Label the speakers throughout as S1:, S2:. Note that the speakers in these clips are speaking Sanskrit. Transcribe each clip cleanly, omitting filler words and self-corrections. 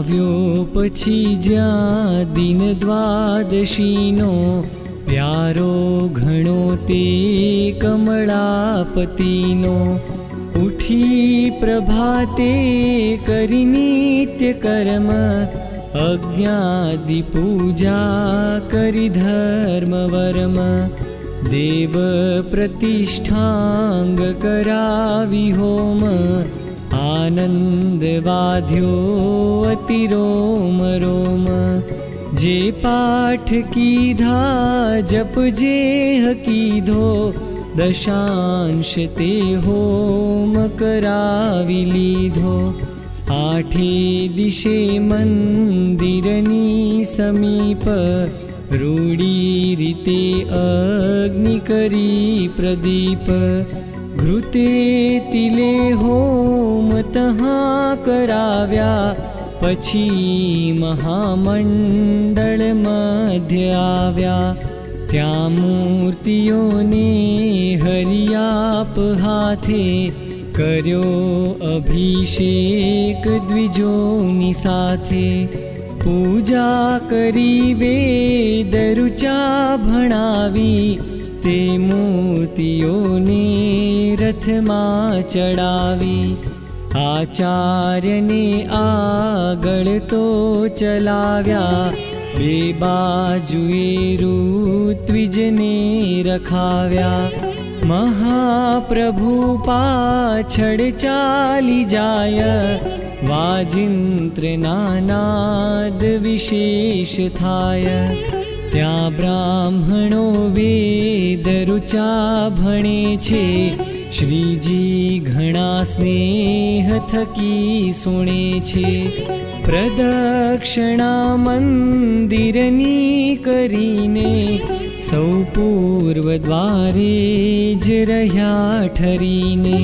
S1: આવ્યો પછી જ્યાં દિન દ્વાદશીનો પ્યારો ઘણો તે કમળાપતિનો ઉઠી પ્રભાતે કરી નિત્ય કર્મ अज्ञादि पूजा करि धर्म वर्म देव प्रतिष्ठांग करावि होम आनंद वाध्यो अति रोम रोम जे पाठ कीधा जप जेह कीधो दशांश ते होम करावि लीधो आठे दिशे मंदिरनी समीप रूढी रीते अग्नि करी प्रदीप घृते तिले होम तहा कराव्या पछी महामंडल मध्य आव्या त्या मूर्तियोने हरियाप हाथे कर्यो अभिषेक द्विजोनी साथे पूजा करी वेद रुचा भणावी ते मूर्तियोने रथ मां चढ़ावी आचार्य ने आगळ तो चलाव्या बे बाजुए ऋत्विजने रखाव्या महाप्रभु पाछड़ चाली जाय वाजिंत्र नानाद विशेष थाय त्या ब्राह्मणो वेद रुचा भणे छे श्रीजी घणा स्नेह थकी सुणे छे प्रदक्षिणा मंदिरनी करीने सौ पूर्व द्वारे ज रह्या ठरीने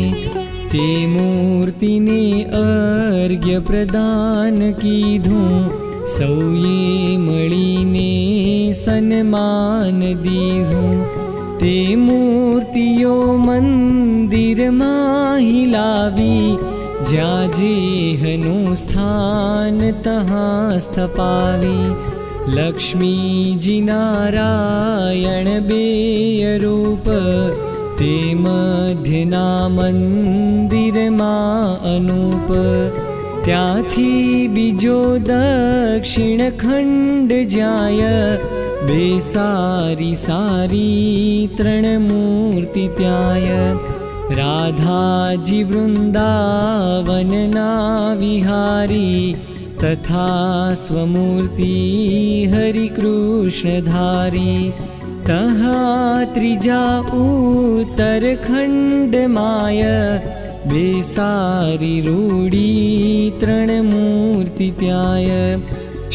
S1: ते मूर्तिने अर्घ्य प्रदान कीधुं सौए मळीने सन्मान दीधुं ते मूर्तियो मंदिर माहि लावी ज्या जेहनुं स्थान तहां स्थपावी लक्ष्मी जी नारायण बेय रूप ते मध्यना मंदिर मां अनूप त्याथी बीजो दक्षिण खंड जाय बेसारी सारी त्रण मूर्ति त्याय राधाजी वृंदावनना विहारी तथा स्वमूर्ति हरि कृष्णधारी तहा त्रिजा उत्तरखंड माय बेसारी रूढी त्रण मूर्ति त्याय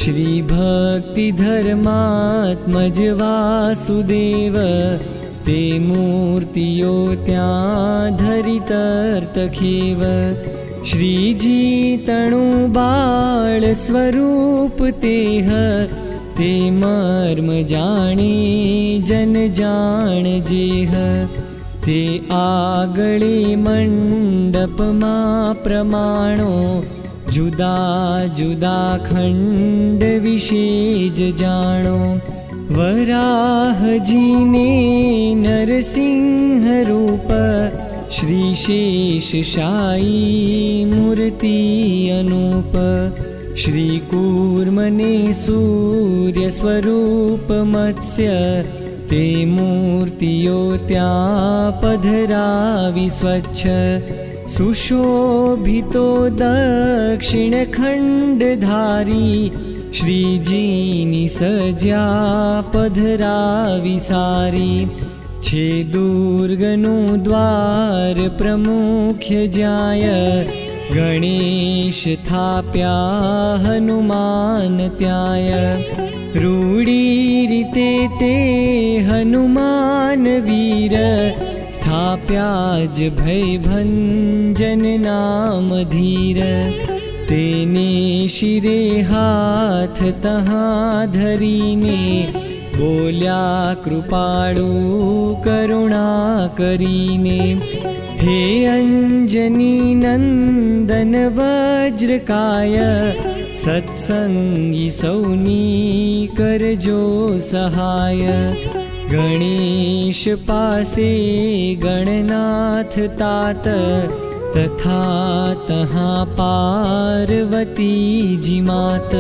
S1: श्री भक्ति धर्मात्मज वासुदेव ते मूर्तियो त्या धरी तर्तखेव श्रीजी तणु बाळ स्वरूप तेह ते मर्म जाणे जन जाण जेह ते आगळे मंडप मा प्रमाणो जुदा जुदा खंड विशेष जाणो वराहजीने नरसिंह रूप श्रीशेषशायी मूर्ति अनूप श्रीकूर्मने सूर्य स्वरूप मत्स्य ते मूर्तियो त्या पधरावि स्वच्छ सुशोभितो दक्षिण खंडधारी श्रीजीनी सज्या पधरावि सारी छे दुर्गनु द्वार प्रमुख्य जाय गणेश थाप्या हनुमान त्याय रूढी रीते ते हनुमान वीर स्थाप्याज भय भंजन नाम धीर तेने शिरे हाथ तहा धरीने बोल्या कृपाळु करुणा करीने हे अंजनी नंदन वज्रकाय सत्संगी सौनी करजो सहाय। गणेश पासे गणनाथ तात, तथा तहाँ पार्वती जी मात।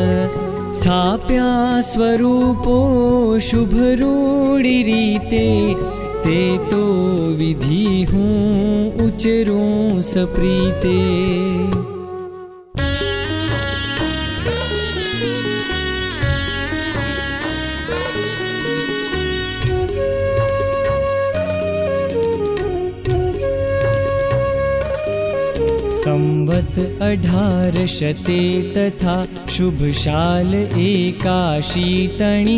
S1: स्थाप्या स्वरूपो शुभ रूढ़ी रीते, ते तो विधि हूँ उचरूं सप्रीते। संवत 1800 तथा शुभशाल एकाशी तणी,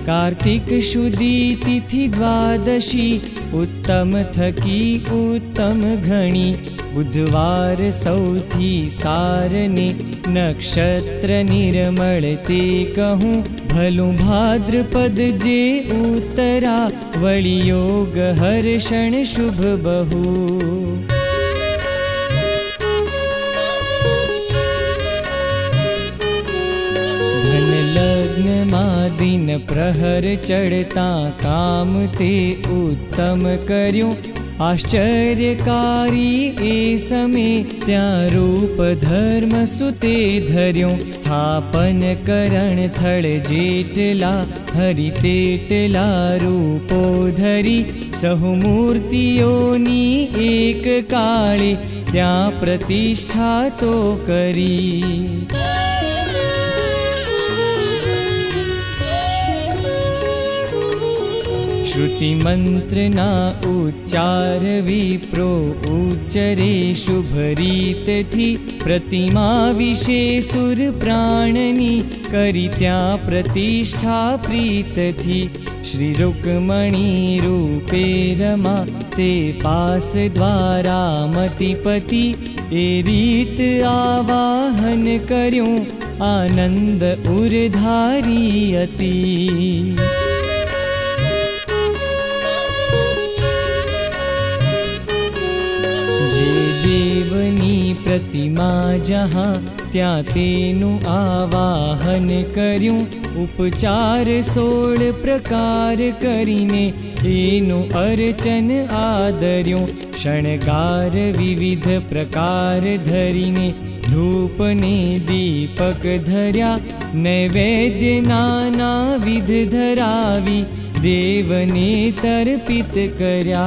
S1: कार्तिक शुदी तिथि द्वादशी, उत्तम थकी उत्तम घणी। बुधवार सौथी सारने, नक्षत्र निर्मल ते कहूँ। भलु भाद्रपद जे उत्तरा, वळी योग हर्षण शुभ बहु। दिन प्रहर चढ़ता काम ते उत्तम कर्यूं। आश्चर्यकारी ए समय त्या रूप धर्म सुते धर्यूं। स्थापन करण थड़ जेटला, हरि तेटला रूपो धरी। सहमूर्तियोनी एक काळे, त्या प्रतिष्ठा तो करी। श्रुति मंत्रना उच्चार विप्रो उच्चरे शुभ रीत थी। प्रतिमा विशे सुर प्राणनी, करी त्या प्रतिष्ठा प्रीत थी। श्री रुक्मणी रूपे रमा, ते पास द्वारा मतिपति। ए रीत आवाहन कर्यूं, आनंद उर्धारी अति। देवनी प्रतिमा जहाँ, त्या तेनु आवाहन कर्यूं। उपचार 16 प्रकार करीने, एनु अर्चन आदर्यूं। शणगार विविध प्रकार धरीने, धूप ने दीपक धर्या। नैवेद्य नाना विध धरावी, देवने तर्पित कर्या।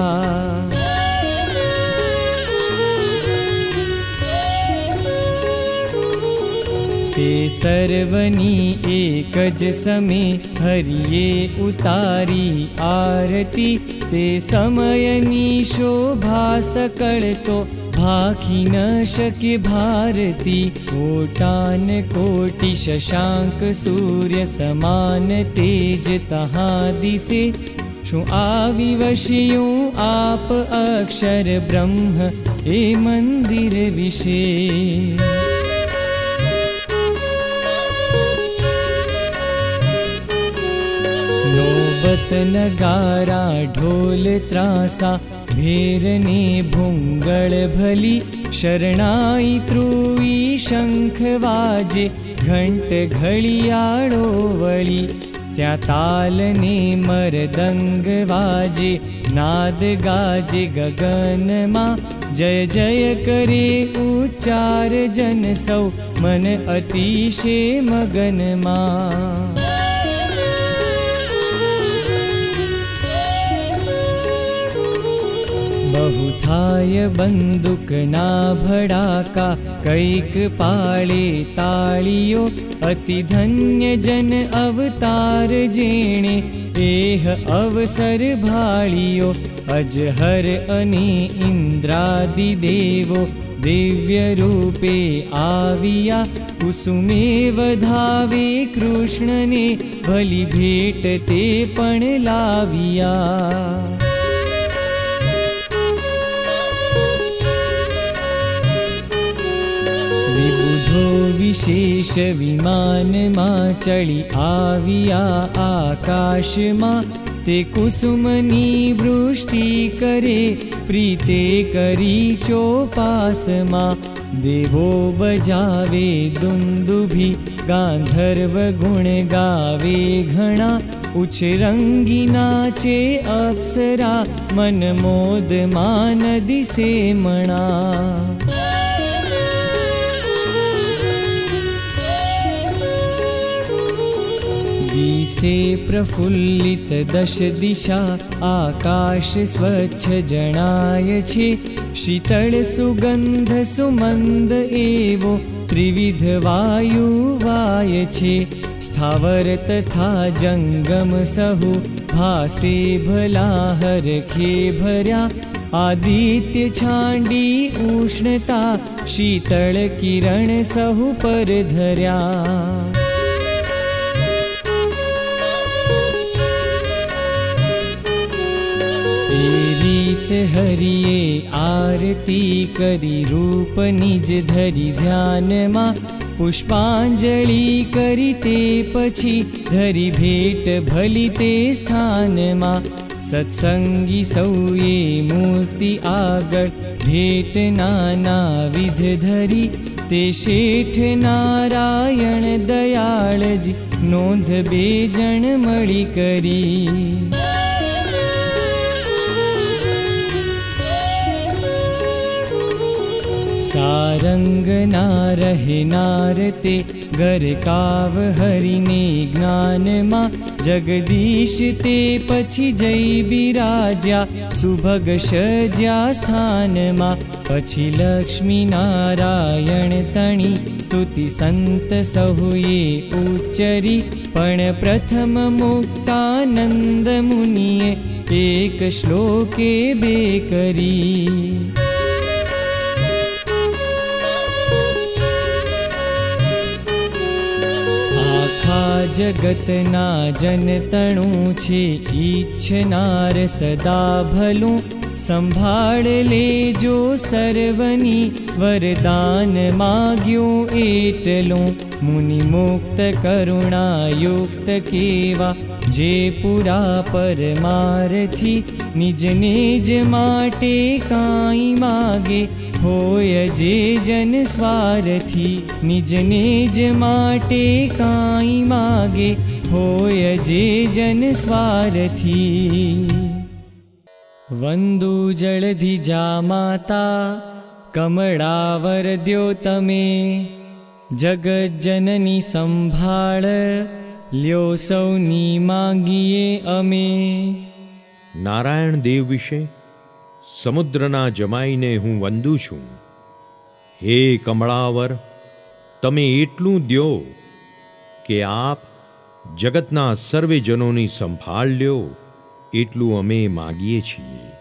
S1: ते सर्वनी एकज समे, हरिये उतारी आरती। ते समयनी शोभा सकल तो, भाखी न शक्य भारती। कोटान कोटि शशांक सूर्य समान, तेज तहाँ दिसे। शु आवी वशियूं आप अक्षर ब्रह्म, ए मंदिर विशे। नौबत नगारा ढोल त्रासा, भेरने भुंगळ भली। शरणाई त्रुवी शंख वाजे, घंट घड़ियाळो वळी। त्या तालने मरदंग वाजे, नाद गाजे गगनमा। जय जय करे उच्चार जन सौ, मन अतिशे मगनमा। बहुथाय बंदूक ना भड़ाका, कैक पाळे ताळियो। अति धन्य जन अवतार जेणे, एह अवसर भाळियो। अजहर अने इंद्रादि देवो, दिव्य रूपे आविया। कुसुमे वधावे कृष्ण ने, भली भेट ते पण लाविया। विशेष विमान मां चढ़ी आविया आकाश मां। ते कुसुमनी वृष्टि करे, प्रीते करी चौपास मां। देवो बजावे दुंदुभी, गांधर्व गुण गावे घणा, उछरंगी नाचे अप्सरा, मन मोद मान दिसे मणा। दिसे प्रफुल्लित दश दिशा, आकाश स्वच्छ जणाय छे, शीतल सुगंध सुमंद एवो, त्रिविध वायु वाय छे। स्थावर तथा जंगम सहु, भासे भला हरखे भर्या, आदित्य छांडी उष्णता, शीतल किरण सहु पर धर्या। रीत हरिये आरती करी, रूप निज धरी ध्यान मा, पुष्पांजलि करी ते पछी, धरी भेट भली ते स्थान मा। सत्संगी सौए मूर्ति आगळ, भेट नाना विध धरी, ते शेठ नारायण दयाळजी, नोंध बेजण मळी करी। सारंग नार हे नार ते, गरकाव हरिने ज्ञान मा, जगदीश ते पछी जय बिराज्या, सुभग सज्या स्थान मा। पछी लक्ष्मी नारायण तणी, स्तुति संत सहुए उच्चरी, पण प्रथम मुक्तानंद मुनिए, एक श्लोके बेकरी। जगतना जनतणु छे, ईच्छनार सदा भलू, संभाळ लेजो सर्वनी, वरदान माग्यो एटलू। मुनि मुक्त करुणा युक्त केवा, जे पुरा परमारथी, निज निज माटे काई मागे, होय जे जन स्वार्थी। निज निज माटे काई मागे, होय जे जन स्वार्थी। वंदु जलधि जा माता, कमळावर द्यो तमे, जगत जननी संभाळ, લ્યો સૌની માંગીએ અમે।
S2: નારાયણ દેવ વિશે સમુદ્રના જમાઈને હું વંદુ છું। હે કમળાવર, તમે એટલું દ્યો કે આપ જગતના સર્વે જનોની સંભાળ લ્યો, એટલું અમે માગીએ છીએ।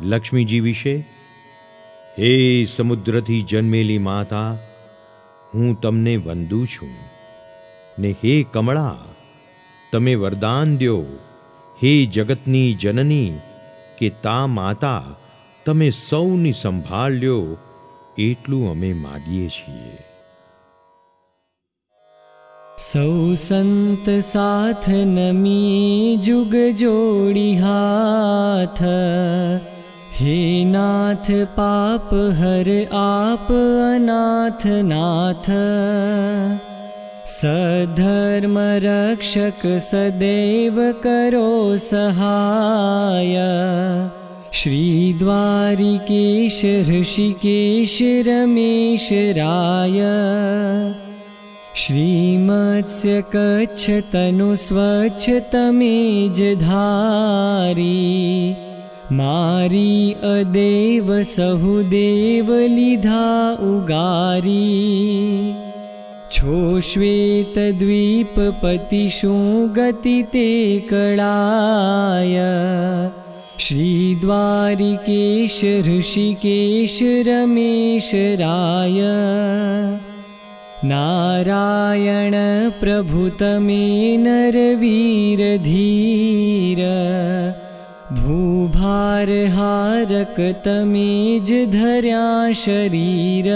S2: લક્ષ્મીજી વિશે, હે સમુદ્રથી જન્મેલી માતા, હું તમને વંદુ છું। ने हे कमला, तमे वरदान द्यो, हे जगतनी जननी, के ता माता तमे सौनी संभाळ ल्यो, एटलू अमे मागीए छीए।
S1: सौ संत साथ नमी जुग जोड़ी हाथ, हे नाथ पाप हर आप अनाथ नाथ। सधर्म रक्षक सदैव करो सहाय, श्री द्वारिकेश ऋषिकेश रमेश राय। श्री मत्स्य कच्छ तनु स्वच्छ तमेज धारी, मारी अदेव सहुदेव लिधा उगारी। छो श्वेत द्वीप पतिशु गति ते कळाय, श्री द्वारिकेश ऋषिकेश रमेश राय। नारायण प्रभु तमे नरवीर धीर, भूभार हारक तमेज धर्या शरीर।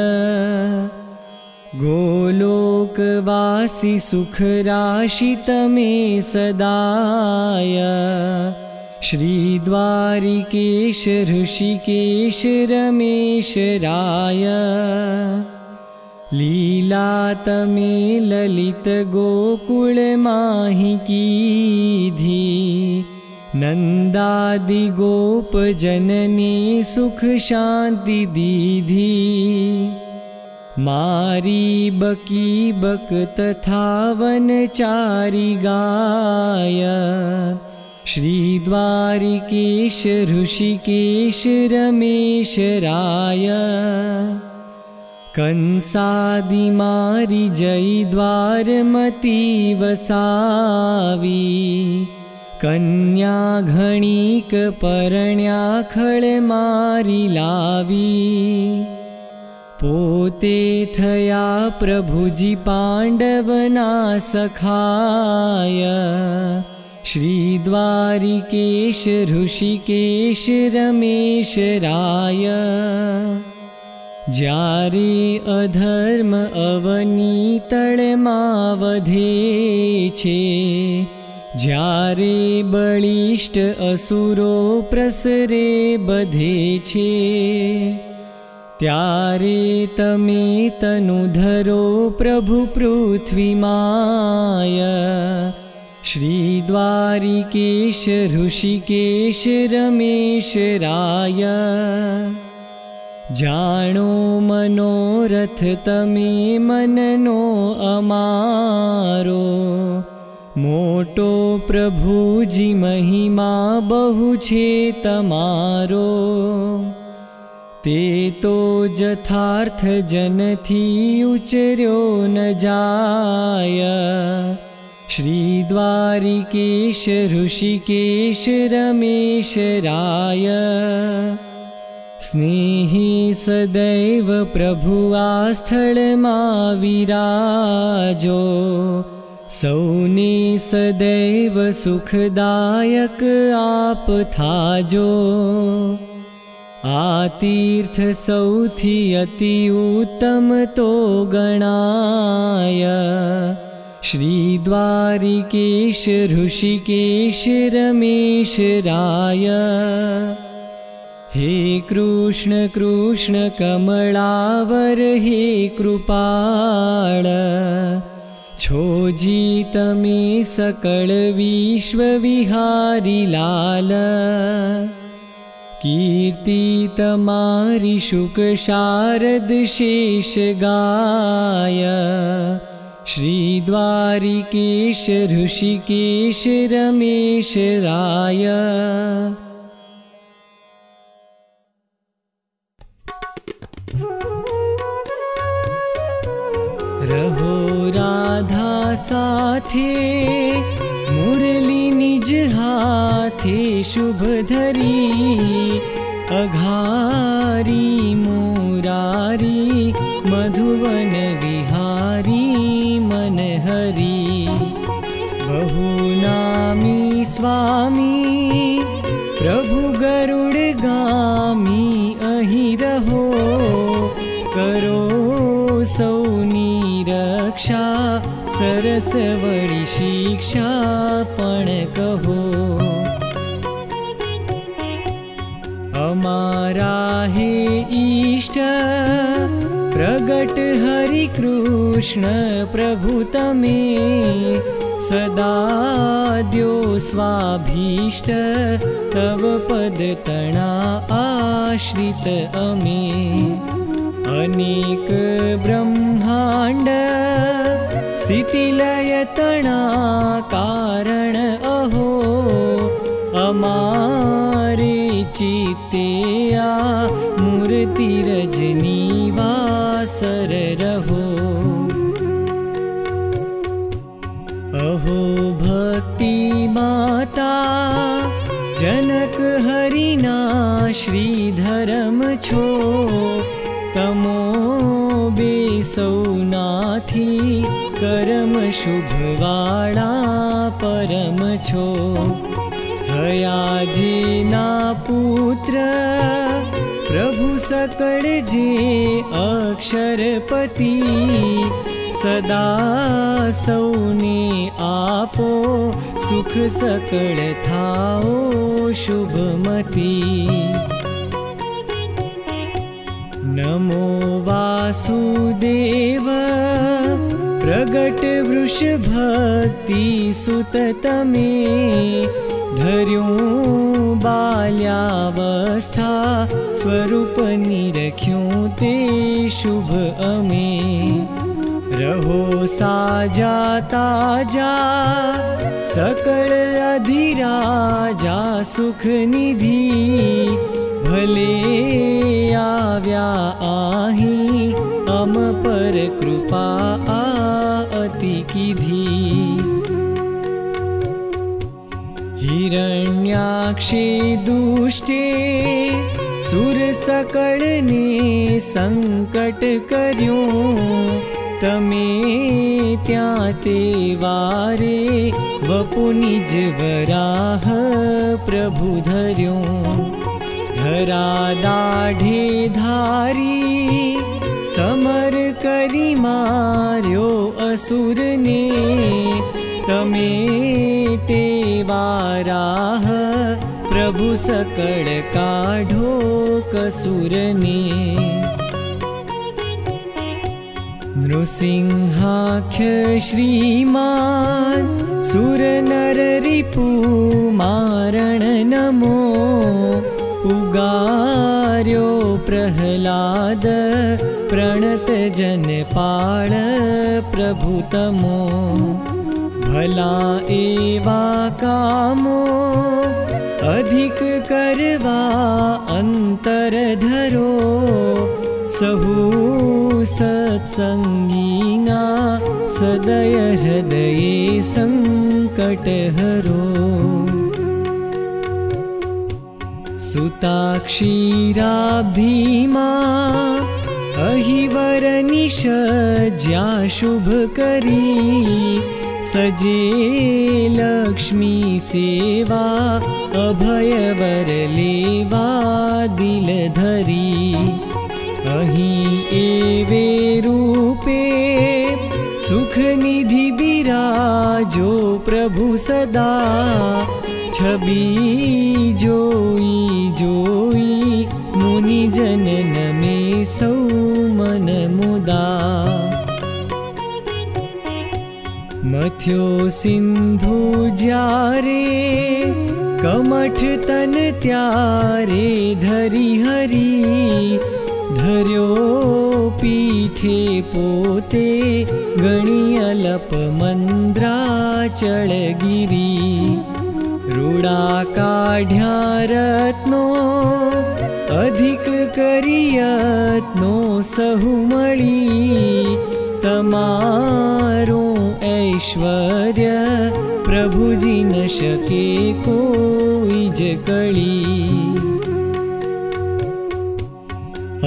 S1: गोलोकवासी सुख राशि तमे सदाय, श्रीद्वारिकेश ऋषिकेश रमेश राय लीला तमे ललित गोकुल माहि कीधी नंदादि गोप जनने सुख शांति दीधी मारी बकी बक तथा वनचारी गाय श्रीद्वारिकेश ऋषिकेश रमेश राय कंसादि मारी जय द्वारमती वसावी कन्या घणीक परण्या खळ मारी लावी पोते थया प्रभुजी पांडवना सखाय श्रीद्वारिकेश ऋषिकेश रमेश राय ज्यारे अधर्म अवनी तळमा वधे छे ज्यारे बलिष्ठ असुरो प्रसरे बधे छे त्यारे तमे तनुधरो प्रभु पृथ्वी माय श्रीद्वारिकेश ऋषिकेश रमेश राय जाणो मनोरथ तमे मननो अमारो मोटो प्रभुजी महिमा बहु छे तमारो ते तो जथार्थ जनथी उचर्यो न जाय श्रीद्वारिकेश ऋषिकेश रमेश राय स्नेही सदैव प्रभु आस्थळमा विराजो सौने सदैव सुखदायक आप थाजो आ तीर्थ सौथी अति उत्तम तो गणाय श्रीद्वारिकेश ऋषिकेश रमेश राय हे कृष्ण कृष्ण कमलावर हे कृपाळ छोजी तमे सकल विश्व विहारी लाल कीर्ति तमारी शुक शारद शेष गाय श्रीद्वारिकेश ऋषिकेश रमेश राय रहो राधा साथे मुरली निज हाथे शुभ धरी अघारी मुरारी मधुवन विहारी मनहरी बहुनामी स्वामी प्रभु गरुड़ गामी अहि रहो करो सौनी रक्षा सरस वड़ी शिक्षा पण कहो अमारा हे इष्ट प्रगट हरि कृष्ण प्रभु तमे सदा द्यो स्वाभीष्ट तव पद तणा आश्रित अमे अनेक ब्रह्मांड स्थिति लय तणा कारण अहो अमारे चित्ते आ मूर्ति रजनी वासर रहो अहो भक्ति माता जनक हरिना श्रीधरम छो तमो बेसौनाथी करम शुभवाड़ा परम छो थयाजीना पुत्र प्रभु सकळ जे अक्षरपति सदा सौने आपो सुख सकल थाओ शुभमती। नमो वासुदेव प्रगट वृष भक्ति सुत तमे। धर्यों बाल्यावस्था स्वरूप निरख्यों ते शुभ अमे। रहो साजा ताजा सकल अधिराजा सुख निधि। भले आव्या आही अम पर कृपा अति कीधी। हिरण्याक्षे दुष्टे सुर सकल ने संकट कर्यों। तमे त्याते वारे वपु निज वराह प्रभु धर्यों। धरा दाढ़े धारी समर करी मार्यो असुर ने। तमे ते वाराह प्रभु सकल काढ़ो कसुर ने। नृसिंहाख्य श्रीमान सुर नर रिपु मारण नमो। उगार्यो प्रह्लाद प्रणत जन पाळ प्रभु तमो। भला एवा कामो अधिक करवा अंतर धरो। सहु सत्संगीना सदय हृदये संकट हरो। सुता क्षीराब्धिमा अहिवर निषज्या शुभ करी। सजे लक्ष्मी सेवा अभय वर लेवा दिल धरी। अहीं एवे रूपे सुख निधि बिराजो प्रभु सदा। छवि जोई जोई मुनि जनन में सौ मन मुदा। मथ्यो सिंधु ज्यारे कमठ तन त्यारे धरी हरी। धर्यो पीठे पोते गणी अलप मंद्राचल गिरी। रूड़ा काढ़्या रत्नो अधिक करियत्नो सहु मळी। तमारो ऐश्वर्य प्रभुजी न शके कोई ज कळी।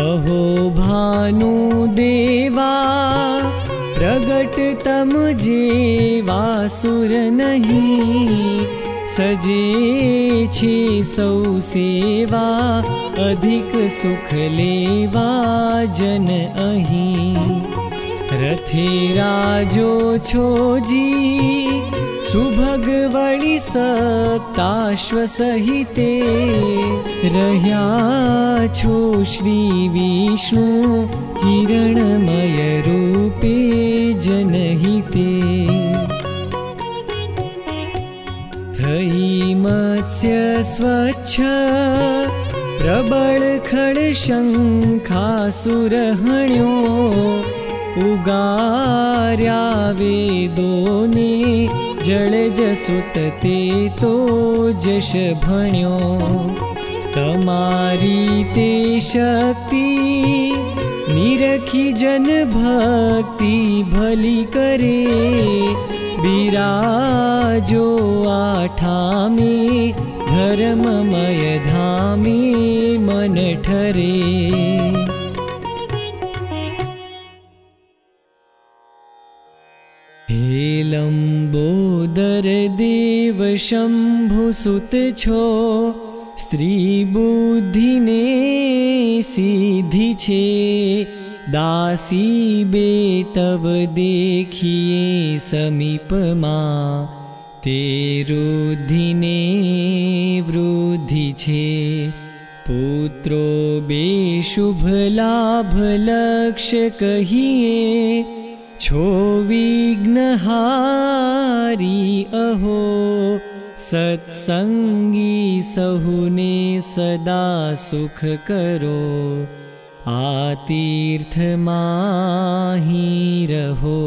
S1: अहो भानु देवा प्रगट तम जेवा सुर नहीं। सजे छे सौ सेवा अधिक सुख लेवा जन अहीं। रथे राजो छोजी सुभग वळी सप्ताश्व सहिते। रह्या छो श्री विष्णु हिरणमय रूपे जनहिते। थई मत्स्य स्वच्छ प्रबल खड़ शंखासुर हण्यो। उगार्या वेदोने जड़ जसुत ते तो जश भण्यो। तमारी ते शक्ति निरखी जन भक्ति भली करे। बिराजो आठामे धर्ममय धामे मन ठरे। हे लंबोदर देव शंभु सुत छो। स्त्री बुद्धि ने सीधी छे। दासी बेतव देखिए समीप मां તે રુધિને વૃદ્ધિ છે. પુત્રો બે શુભ લાભ લક્ષ્ય કહીએ, છો વિઘ્નહારી અહો. સત્સંગી સહુને સદા સુખ કરો, આ તીર્થમાં હી રહો.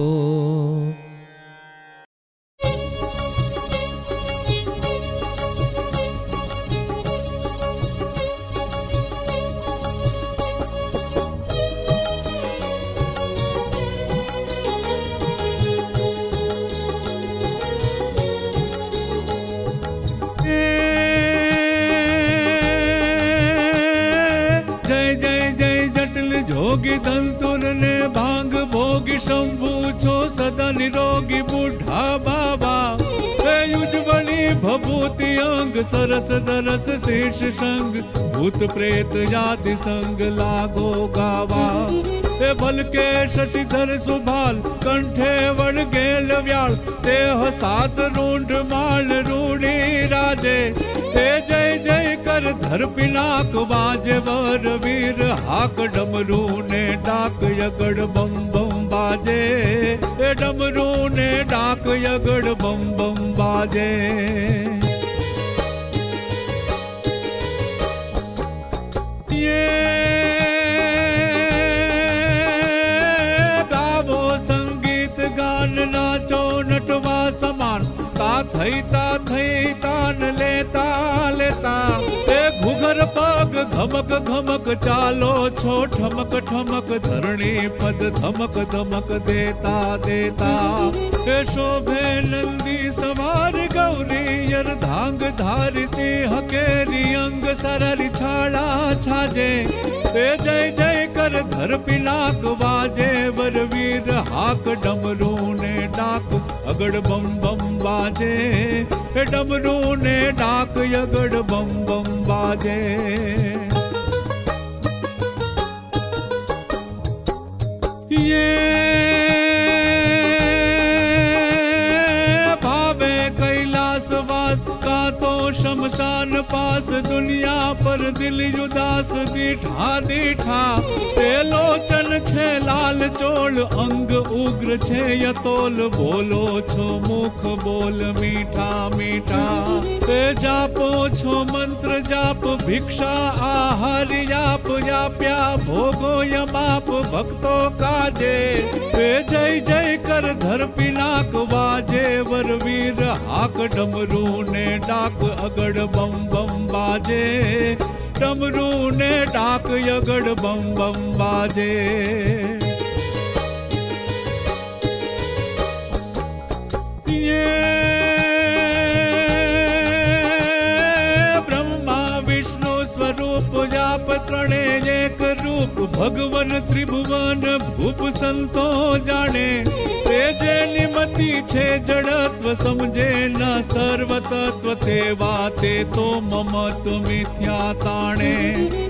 S3: जोगी धंतुर ने भांग भोगी शंभु छो सदा निरोगी बूढ़ा बाबा. युजवली भभूति अंग सरस दरस शेष संग भूत प्रेत यादि संग लागो गावा. भल के शशिधर सुभाल कंठे वड़ गेल व्याल. देह सात रूंड माल रूढ़ी राजे. जय जय कर धर पिनाक बाजे वर वीर. हाक डमरू ने डाक यगड़ बम बम बाजे. डमरू ने डाक यगड़ बम बम बाजे. ये गावो संगीत गान नाचो नटवा समान. ता थई तान लेता लेता. घुघर पग धमक धमक चालो छो ठमक ठमक. धरणी पद धमक धमक देता देता. शोभे नंदी सवार गौरी यर धांग धारी सिंह केरी अंग सररी छाड़ा छाजे. जय जय कर धर पिनाक बाजे वर वीर. हाक डमरू ने डाक अगड़ बम बम बाजे. डमरू ने डाक यगड़ बम बम बाजे. ये भावे कैलाश वास का तो शमशान पास. दुनिया पर दिल उदास दीठा दीठा. लोचन छे लाल चोल अंग उग्र छे यतोल. बोलो छो मुख बोल मीठा मीठा. जापो छो मंत्र जाप भिक्षा आहार याप. याप्या भोगो यमाप भक्तो काजे. जय जय कर धर पिनाक बाजे वर वीर. हाक डमरू ने डाक अगड़ बम बम बाजे. डमरू ने डाक यगड़ बम बम बाजे. ये ब्रह्मा विष्णु स्वरूप जाप त्रणे एक रूप. भगवन त्रिभुवन भूप संतो जाने. तेजे निमति छे जड़त्व समझे न सर्व तत्व. तेवा ते तो ममत्व मिथ्या ताणे.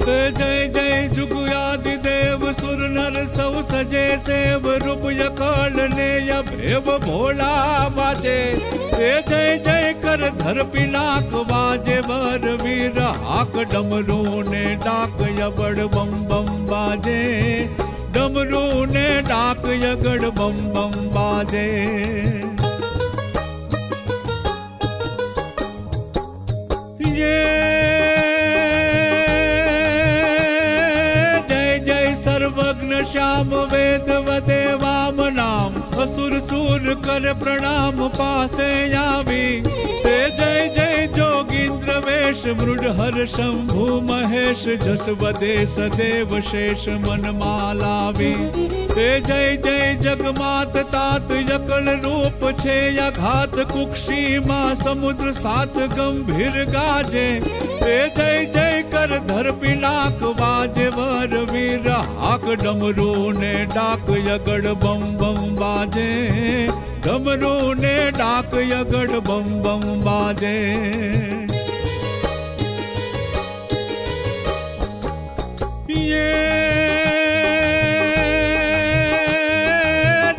S3: जय जय जुग आदि देव सुर नर सौ सजे सेव. रूप यकाल ने भेव भोला बाजे. जय जय कर धर पिनाक बाजे वर वीर. हाक डमरू ने डाक यबड़ बम बम बाजे. डमरू ने डाक यगड़ बम बम बाजे. ये जय जय सर्वज्ञ श्याम वेद वदे वाम नाम. असुर सूर कर प्रणाम पासे आवी. जय जय जोगींद्र वेश मृडहर शंभु महेश. जस वदे सदेव शेष मन मालावी. जय जय जगमात तात यकल रूप छे. अघात कुक्षी मां समुद्र साथ गंभीर गाजे. जय जय कर धर पिनाक बाजे वर वीर. हाक डमरू ने डाक यगड़ बम बम बाजे. डमरू ने डाक यगड़ बम बम बाजे. ये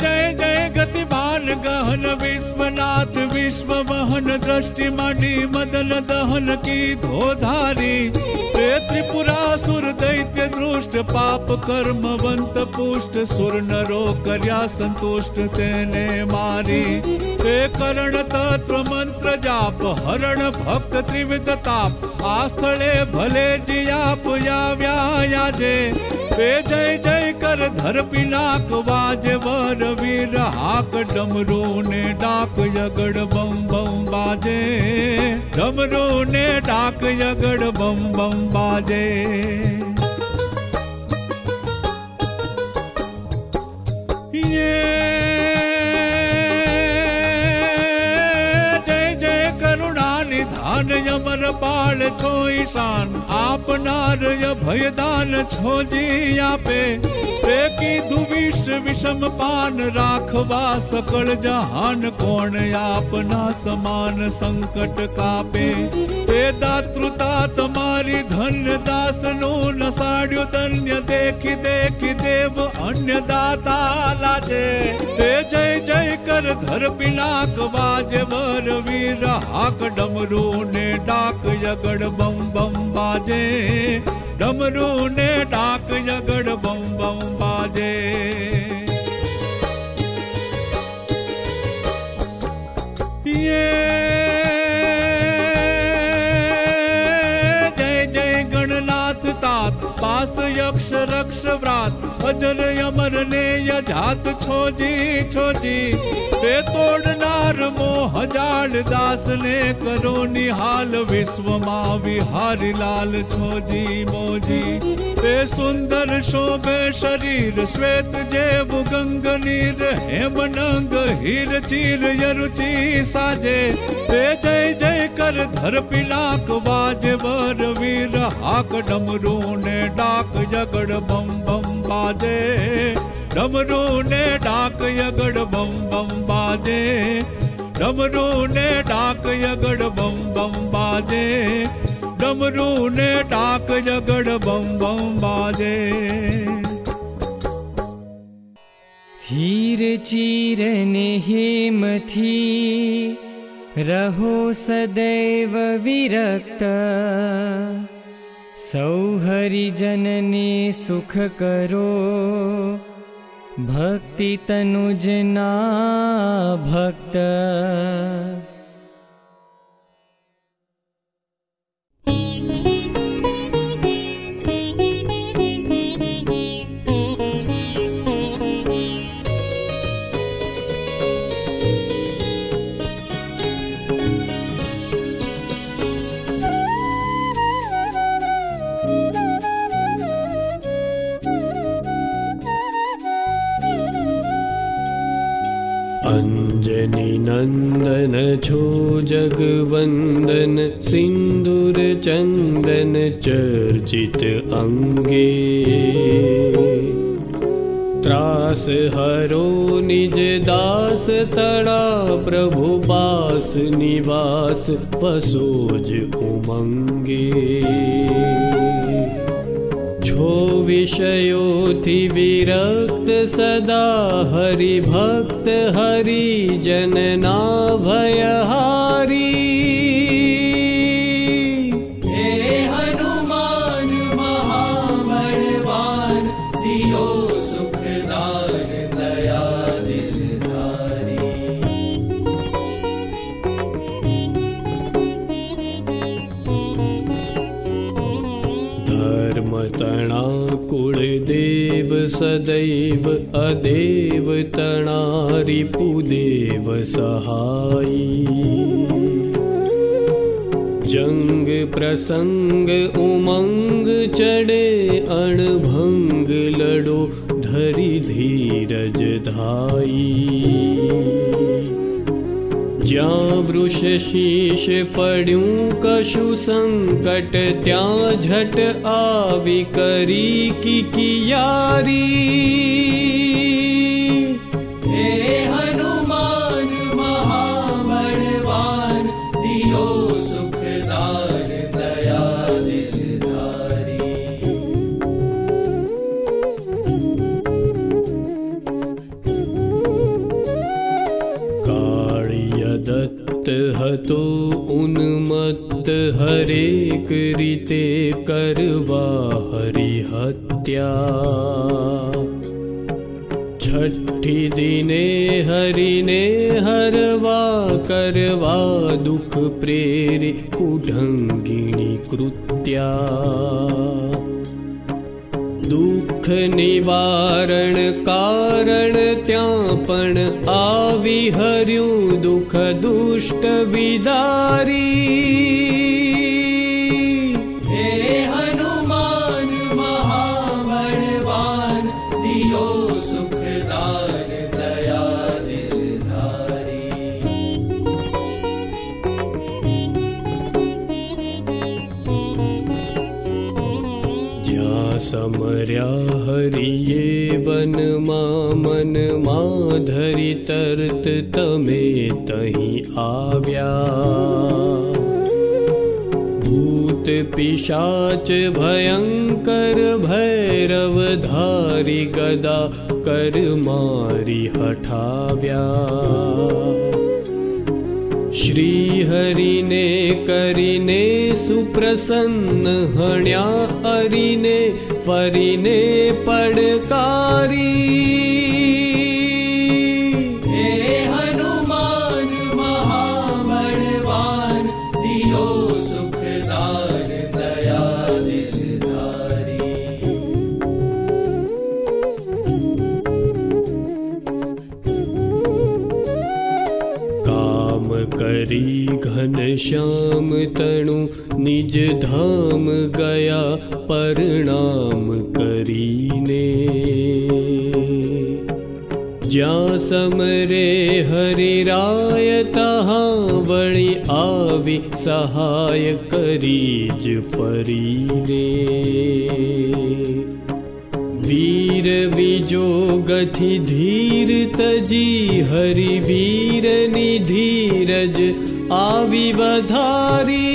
S3: जय जय गतिमान गहन विश्वनाथ विराट विश्व वहन दृष्टि माडी मदन दहन की धोधारी ते त्रिपुरासुर दैत्य दृष्ट पाप कर्मवंत पुष्ट सुर नरो कर्या संतुष्ट तेने मारी ते करण तत्व मंत्र जाप हरण भक्त त्रिविध ताप आस्थळे भले जियाप या व्यायाजे ते जय जय कर धर पिनाक वाजे वर वीर हाक डमरू ने डाक यगड़ बम बम बाजे डमरू ने डाक यगड़ बम बम बाजे। ये जय जय करुणा निधान यमर बाल छो ईशान आप नार भयदान छो जी आपे की दुविष विषम पान राखवा सकल जहान कौन आपना समान संकट कापे ते दातृता तुम्हारी धन्य दास नो नसाड्यो धन्य देखी देखी देव अन्य दाता लाजे ते जय जय कर धर पिनाक बाजे वर वीर हाक डमरू ने डाक यगड़ बम बम बाजे डमरू ने डाक यगड़ बम बम बाजे। ये जय जय गणनाथ तात पास यक्ष रक्ष व्रात अजर अमर ने यजात छोजी ते तोड़नार मोह जाल दास ने करो निहाल विश्व मा विहारी लाल छोजी मोजी ते सुंदर शोभे शरीर श्वेत जेव गंग नीर हेम नंग हीर चीर यरुचि साजे ते जय जय कर धर पिलाक बाजे वर वीर हाक डमरू ने डाक यगड़ बम बम बाजे डमरू ने डाक यगड़ बम बम बाजे डमरू ने डाक यगड़ बम बम बाजे डमरू ने डाक यगड़ बम बम बाजे।
S1: हीर चीरने हेमथी रहो सदैव विरक्त सौ हरिजन ने सुख करो भक्ति तनुजना भक्त।
S4: अंजनी नंदन छो जगवंदन सिंदूर चंदन चर्चित अंगे त्रास हरो निज दास तड़ा प्रभु पास निवास पसोज उमंगे छो विषयोथि विरक्त सदा हरि भक्त हरि जनना भयहारी
S1: हे हनुमान महाबलवान दियो सुखदान दया दिलधारी।
S4: धर्म तणा कुल देव सदैव अदेव तणा रिपुदेव सहाई जंग प्रसंग उमंग चढ़े अणभंग लड़ो धरि धीरज धाई ज्यां वृष शीश पड्यूं कछु संकट त्यां झट आवी करी की कियारी।
S1: हे हनुमान महाबलवान दियो सुखदान दया दिलधारी।
S4: दत्त हतो उन्मत्त हरेक रीते करवा हरि हत्या। छठी दिने हरिने हरवा करवा दुख प्रेरे कुढंगिणी कृत्या। दुख निवारण कारण त्यां पण आवी हर्યું दुख दुष्ट विदारी।
S1: हे हनुमान महाबलवान दियो सुखदान दया दिलधारी।
S4: ज्या समर्या हरिये वन मन माधरी तरत तमे तहीं आव्या। भूत पिशाच भयंकर भैरव धारी गदा कर मारी हठाव्या। श्री हरिने करिने सुप्रसन्न हण्या अरिने फरिने पड़कारी।
S1: हे हनुमान महाबलवान दियो सुखदान दया दिलधारी।
S4: काम करी घनश्याम तणु निज धाम गया प्रणाम करीने। ज्यां समरे हरि राय तहां वळी आवी सहाय करीज फरीने। वीर विजोगथि धीर तजी हरि वीर निधीरज आवी वधारी।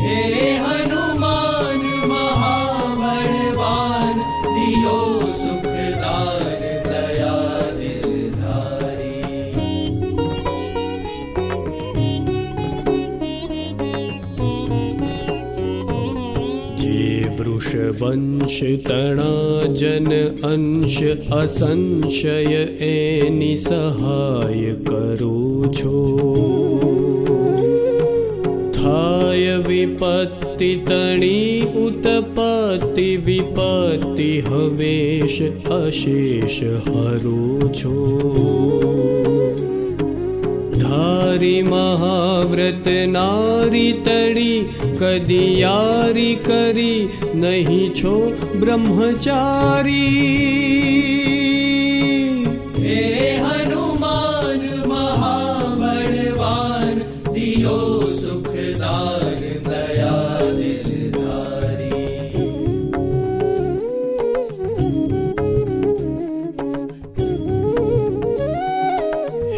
S1: हे हनुमान महाबलवान दियो सुखदान दया दिलधारी।
S4: वृषवंश तणा जन अंश असंशय एनी सहाय करो छो। थाय विपत्ति तणी उत्पत्ति विपत्ति हवेश अशेष हरो छो। धारी महाव्रत नारी तड़ी कदियारी करी नहीं छो ब्रह्मचारी।
S1: हे हनुमान महाबलवान दियो सुखदान दया दिलधारी।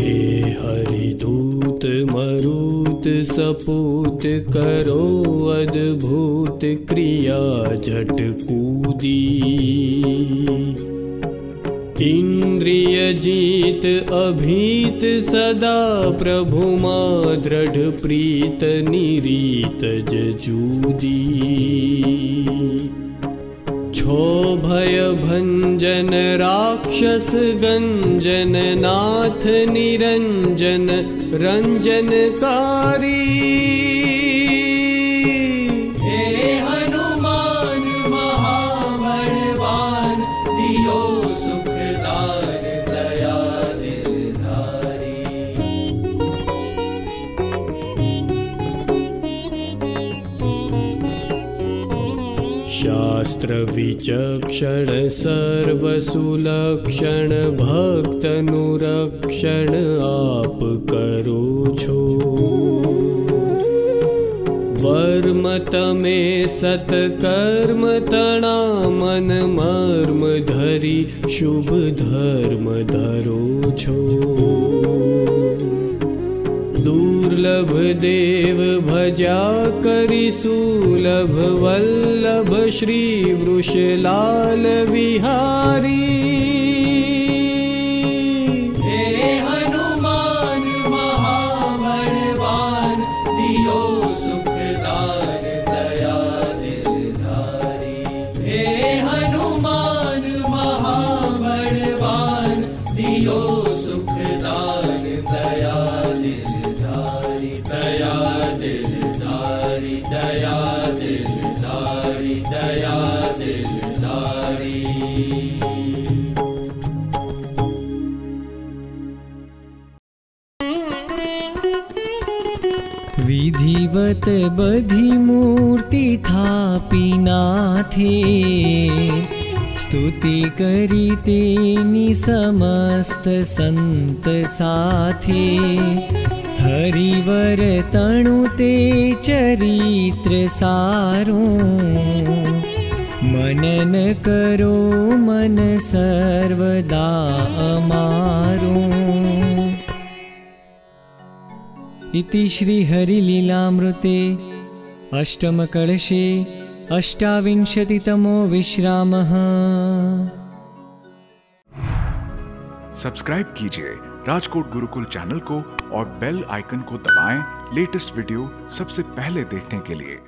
S4: हे हरिदूत मरुत सपूत करो अद्भुत क्रिया झट कूदी। इंद्रिय जीत अभीत सदा प्रभु मां दृढ़ प्रीत निरीत जजूदी। छो भय भंजन राक्षस गंजन नाथ निरंजन रंजनकारी।
S1: हे हनुमान महाबलवान दियो सुखदान दया दिलधारी।
S4: शास्त्र विचक्षण सर्वसुलक्षण भक्तनुरक्षण आप करो छो। वर्म तमे सत्कर्म तणा मन मर्म धरी शुभ धर्म धरो छो। दुर्लभ देव भजा करि सुलभ वल्लभ श्री
S1: जीवत बधी मूर्ति थापी नाथे, स्तुति करी तेनी समस्त संत साथे। हरिवर तणु ते चरित्र सारूं, मनन करो मन सर्वदा अमारूं। इति श्री हरिलीलामृते अष्टमकलशे अष्टाविंशतितमो विश्रामः।
S5: सब्सक्राइब कीजिए राजकोट गुरुकुल चैनल को और बेल आइकन को दबाएं लेटेस्ट वीडियो सबसे पहले देखने के लिए।